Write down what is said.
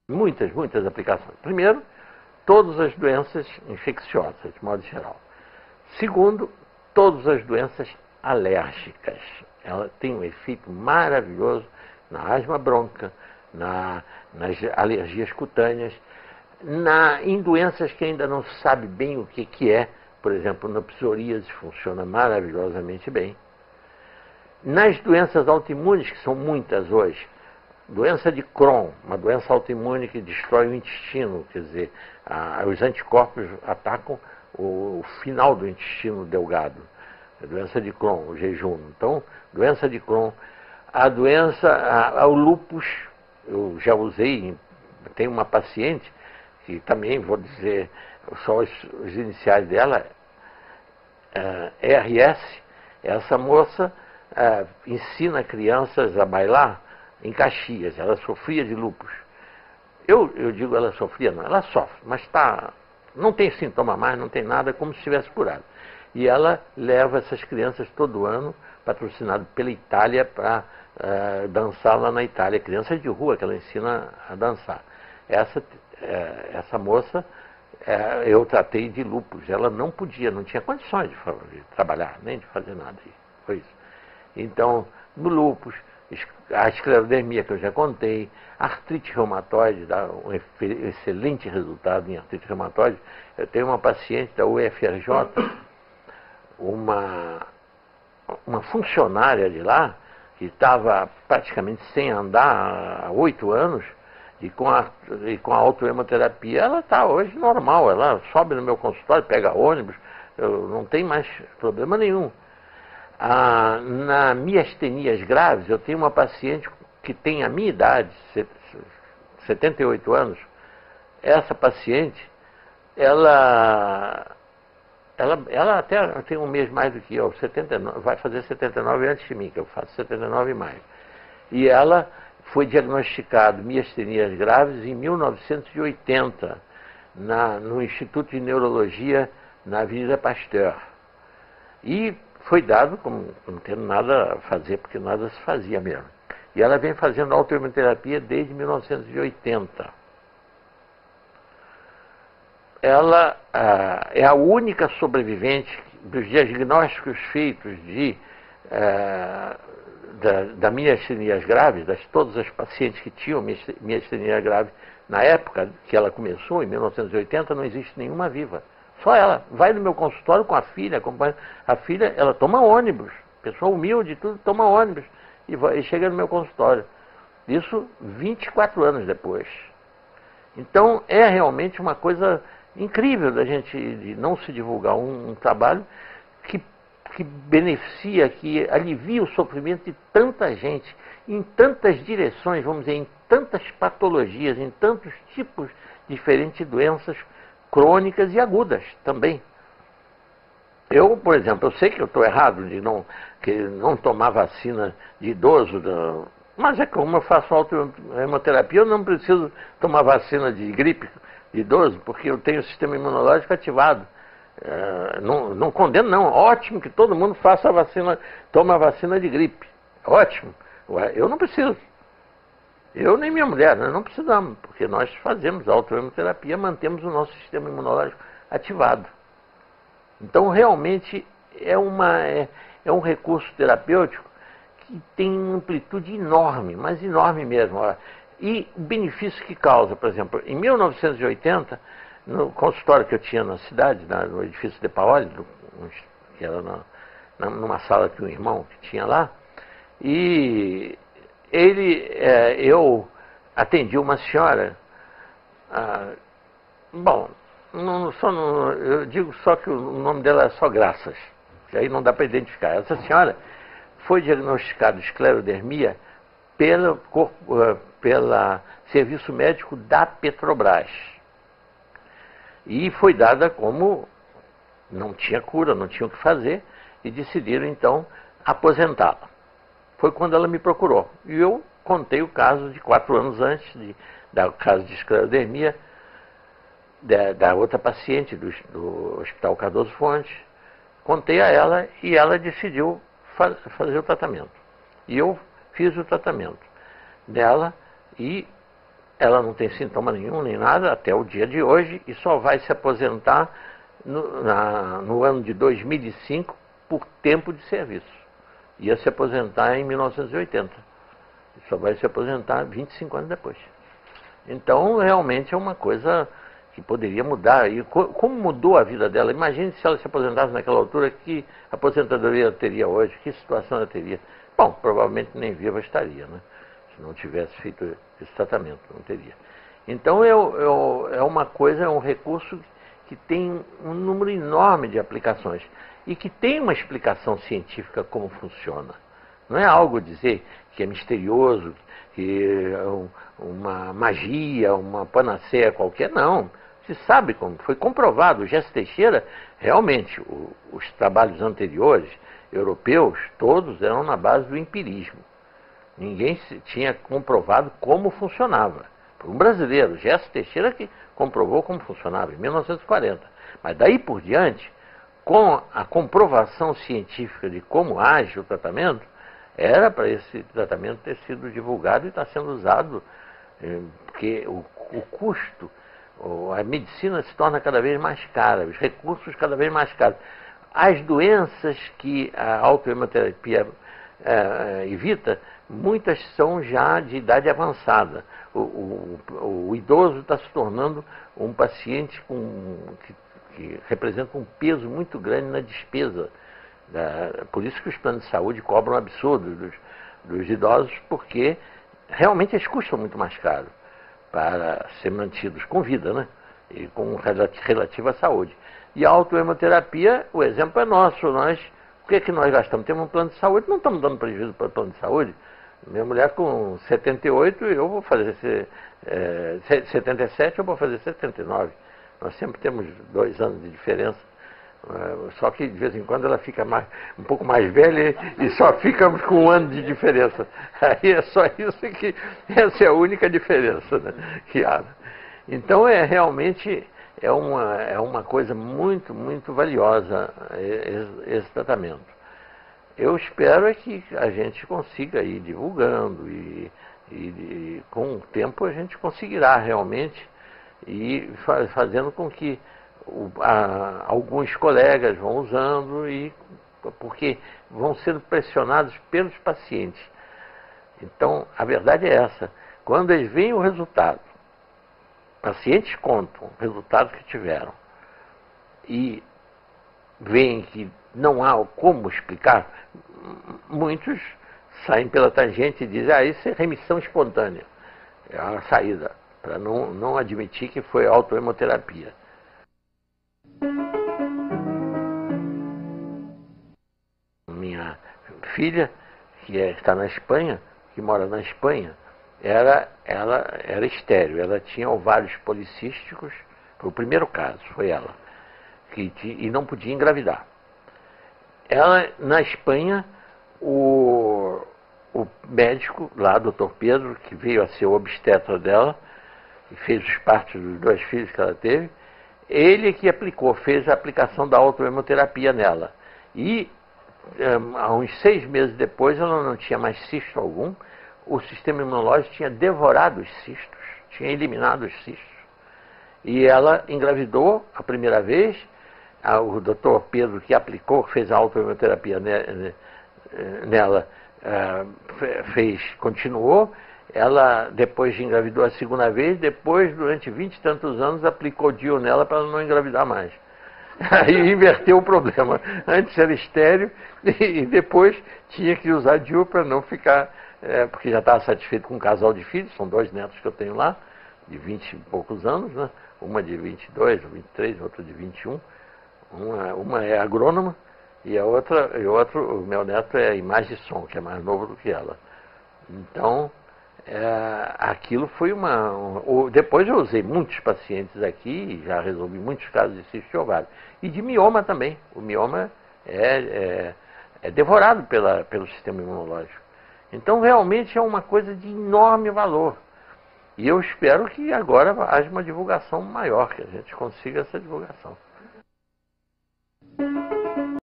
Muitas aplicações. Primeiro, todas as doenças infecciosas, de modo geral. Segundo, todas as doenças alérgicas. Ela tem um efeito maravilhoso na asma bronca, nas alergias cutâneas, em doenças que ainda não se sabe bem o que é. Por exemplo, na psoríase funciona maravilhosamente bem. Nas doenças autoimunes, que são muitas hoje, doença de Crohn, uma doença autoimune que destrói o intestino, quer dizer, os anticorpos atacam o final do intestino delgado. A doença de Crohn, o jejum. Então, doença de Crohn. O lúpus, eu já usei, tem uma paciente que também, vou dizer, só os iniciais dela, RS, essa moça ensina crianças a bailar em Caxias. Ela sofria de lúpus. Eu digo ela sofria, não, ela sofre, mas não tem sintoma mais, não tem nada, como se estivesse curado. E ela leva essas crianças todo ano, patrocinado pela Itália, para dançar lá na Itália. Crianças de rua que ela ensina a dançar. Essa moça, eu tratei de lúpus. Ela não tinha condições de trabalhar, nem de fazer nada. Foi isso. Então, no lúpus, a esclerodermia que eu já contei, artrite reumatoide, dá um excelente resultado em artrite reumatoide. Eu tenho uma paciente da UFRJ, uma funcionária de lá, que estava praticamente sem andar há 8 anos, e com a autohemoterapia, ela está hoje normal. Ela sobe no meu consultório, pega ônibus, não tem mais problema nenhum. Na miastenias graves, eu tenho uma paciente que tem a minha idade, 78 anos. Essa paciente, ela até tem um mês mais do que eu, 79, vai fazer 79 antes de mim, que eu faço 79 em maio. E ela foi diagnosticada miastenias graves em 1980, no Instituto de Neurologia, na Avenida Pasteur. E foi dado, como não tendo nada a fazer, porque nada se fazia mesmo. E ela vem fazendo autoimunoterapia desde 1980. Ela é a única sobrevivente dos diagnósticos feitos da miastenias graves, todas as pacientes que tinham miastenia grave na época que ela começou, em 1980, não existe nenhuma viva. Só ela. Vai no meu consultório com a filha, acompanha. A filha, ela toma ônibus. Pessoa humilde e tudo, toma ônibus. E chega no meu consultório. Isso 24 anos depois. Então, é realmente uma coisa incrível da gente de não se divulgar um trabalho que beneficia, que alivia o sofrimento de tanta gente, em tantas direções, vamos dizer, em tantas patologias, em tantos tipos diferentes de doenças crônicas e agudas também. Eu, por exemplo, eu sei que eu estou errado de não tomar vacina de idoso, mas é como eu faço autohemoterapia, eu não preciso tomar vacina de gripe de idoso, porque eu tenho o sistema imunológico ativado. Não condeno, não. Ótimo que todo mundo faça a vacina, tome a vacina de gripe. Ótimo. Eu não preciso. Eu nem minha mulher, nós não precisamos, porque nós fazemos autoimunoterapia, mantemos o nosso sistema imunológico ativado. Então, realmente, é um recurso terapêutico que tem uma amplitude enorme, mas enorme mesmo. E o benefício que causa, por exemplo, em 1980, no consultório que eu tinha na cidade, no edifício de Paoli, que era numa sala que um irmão que tinha lá, e eu atendi uma senhora, eu digo só que o nome dela é só Graças, que aí não dá para identificar. Essa senhora foi diagnosticada de esclerodermia pelo serviço médico da Petrobras. E foi dada como não tinha cura, não tinha o que fazer, e decidiram então aposentá-la. Foi quando ela me procurou. E eu contei o caso de 4 anos antes, do caso de esclerodermia, da outra paciente do Hospital Cardoso Fontes. Contei a ela e ela decidiu fazer o tratamento. E eu fiz o tratamento dela e ela não tem sintoma nenhum, nem nada, até o dia de hoje, e só vai se aposentar no ano de 2005 por tempo de serviço. Ia se aposentar em 1980. Só vai se aposentar 25 anos depois. Então, realmente é uma coisa que poderia mudar. E como mudou a vida dela? Imagine se ela se aposentasse naquela altura, que aposentadoria ela teria hoje, que situação ela teria. Bom, provavelmente nem viva estaria, né? Se não tivesse feito esse tratamento, não teria. Então, é uma coisa, é um recurso que tem um número enorme de aplicações e que tem uma explicação científica como funciona. Não é algo dizer que é misterioso, que é uma magia, uma panaceia qualquer, não. Se sabe como, foi comprovado. O Gesso Teixeira, realmente, os trabalhos anteriores, europeus, todos eram na base do empirismo. Ninguém tinha comprovado como funcionava. Por um brasileiro, Gesso Teixeira, que comprovou como funcionava em 1940. Mas daí por diante, com a comprovação científica de como age o tratamento, era para esse tratamento ter sido divulgado e está sendo usado, porque o custo, a medicina se torna cada vez mais cara, os recursos cada vez mais caros. As doenças que a autohemoterapia evita, muitas são já de idade avançada. O idoso está se tornando um paciente que representa um peso muito grande na despesa. Por isso que os planos de saúde cobram um absurdo dos idosos, porque realmente eles custam muito mais caro para ser mantidos com vida, né? E com relativa saúde. E a autohemoterapia, o exemplo é nosso. O que é que nós gastamos? Temos um plano de saúde, não estamos dando prejuízo para o plano de saúde. Minha mulher com 78, eu vou fazer 77, eu vou fazer 79. Nós sempre temos 2 anos de diferença. Só que de vez em quando ela fica um pouco mais velha e só ficamos com 1 ano de diferença. Aí é só isso que essa é a única diferença, né, que há. Então realmente é uma coisa muito, muito valiosa esse tratamento. Eu espero que a gente consiga ir divulgando e com o tempo a gente conseguirá realmente ir fazendo com que alguns colegas vão usando, porque vão sendo pressionados pelos pacientes. Então, a verdade é essa. Quando eles veem o resultado, pacientes contam o resultado que tiveram e veem que não há como explicar, muitos saem pela tangente e dizem: isso é remissão espontânea. É a saída, para não admitir que foi autohemoterapia. Minha filha, que está na Espanha, que mora na Espanha, ela era estéril, ela tinha ovários policísticos, foi o primeiro caso, foi ela, e não podia engravidar. Ela, na Espanha, o médico lá, Dr. Pedro, que veio a ser o obstetra dela, e fez os partos dos 2 filhos que ela teve, ele que fez a aplicação da autohemoterapia nela. E há uns 6 meses depois, ela não tinha mais cisto algum, o sistema imunológico tinha devorado os cistos, tinha eliminado os cistos. E ela engravidou a primeira vez. O doutor Pedro, que fez a autohemoterapia nela, continuou. Ela, depois engravidou a segunda vez, depois, durante 20 e tantos anos, aplicou DIU nela para ela não engravidar mais. Aí inverteu o problema. Antes era estéril e depois tinha que usar DIU para não ficar, porque já estava satisfeito com um casal de filhos, são 2 netos que eu tenho lá, de 20 e poucos anos, né? Uma de 22, 23, outra de 21. Uma é agrônoma e o meu neto é imagem e som, que é mais novo do que ela. Então, aquilo foi depois eu usei muitos pacientes aqui, já resolvi muitos casos de cisto de ovário. E de mioma também. O mioma é devorado pelo sistema imunológico. Então, realmente é uma coisa de enorme valor. E eu espero que agora haja uma divulgação maior, que a gente consiga essa divulgação.